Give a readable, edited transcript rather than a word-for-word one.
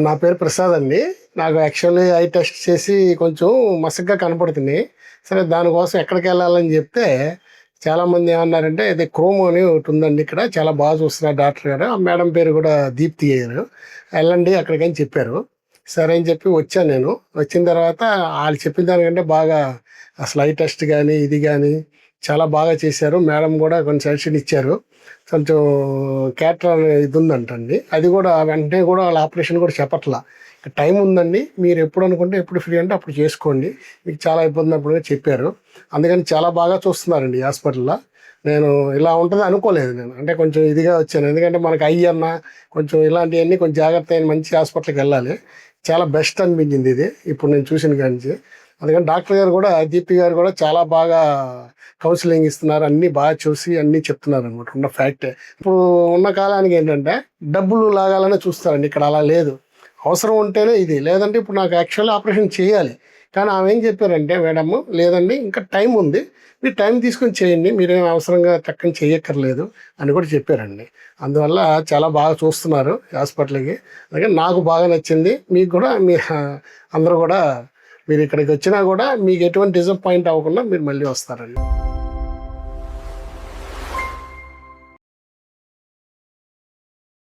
నా పేరు ప్రసాద్ అండి. నాకు యాక్చువల్లీ ఐ టెస్ట్ చేసి కొంచెం మసగ్గా కనపడుతున్నాయి. సరే దానికోసం ఎక్కడికి వెళ్ళాలని చెప్తే చాలామంది ఏమన్నారంటే ఇది క్రోమో అని ఒకటి ఉందండి, ఇక్కడ చాలా బాగా చూస్తున్నారు డాక్టర్ గారు. ఆ మేడం పేరు కూడా దీప్తి గారు, వెళ్ళండి అక్కడికని చెప్పారు. సరే అని చెప్పి వచ్చాను. నేను వచ్చిన తర్వాత వాళ్ళు చెప్పిన దానికంటే బాగా అసలు ఐ టెస్ట్ కానీ ఇది కానీ చాలా బాగా చేశారు. మేడం కూడా కొంచెం సజెషన్ ఇచ్చారు. కొంచెం క్యాటర్ ఇది ఉందంటండి, అది కూడా వెంటనే కూడా వాళ్ళ ఆపరేషన్ కూడా చెప్పట్లా. టైం ఉందండి, మీరు ఎప్పుడు అనుకుంటే ఎప్పుడు ఫ్రీ అంటే అప్పుడు చేసుకోండి, మీకు చాలా ఇబ్బంది అప్పుడు చెప్పారు. అందుకని చాలా బాగా చూస్తున్నారండి ఈ హాస్పిటల్లో. నేను ఇలా ఉంటుంది అనుకోలేదు. నేను అంటే కొంచెం ఇదిగా వచ్చాను, ఎందుకంటే మనకు అన్న కొంచెం ఇలాంటివన్నీ కొంచెం జాగ్రత్త అయిన మంచి హాస్పిటల్కి వెళ్ళాలి. చాలా బెస్ట్ అనిపించింది ఇది ఇప్పుడు నేను చూసిన కానించి. అందుకని డాక్టర్ గారు కూడా, దీప్తి గారు కూడా చాలా బాగా కౌన్సిలింగ్ ఇస్తున్నారు, అన్నీ బాగా చూసి అన్నీ చెప్తున్నారు అనమాట. ఉన్న ఫ్యాక్టే. ఇప్పుడు ఉన్న కాలానికి ఏంటంటే డబ్బులు లాగాలనే చూస్తారండి, ఇక్కడ అలా లేదు. అవసరం ఉంటేనే ఇది, లేదంటే ఇప్పుడు నాకు యాక్చువల్లీ ఆపరేషన్ చేయాలి, కానీ ఆమె ఏం చెప్పారంటే మేడము, లేదండి ఇంకా టైం ఉంది, మీరు టైం తీసుకొని చేయండి, మీరేం అవసరంగా చక్కని చేయక్కర్లేదు అని కూడా చెప్పారండి. అందువల్ల చాలా బాగా చూస్తున్నారు హాస్పిటల్కి. అందుకని నాకు బాగా నచ్చింది. మీకు కూడా మీ అందరూ కూడా మీరు ఇక్కడికి వచ్చినా కూడా మీకు ఎటువంటి డిసప్పాయింట్ అవ్వకుండా మీరు మళ్ళీ వస్తారండి.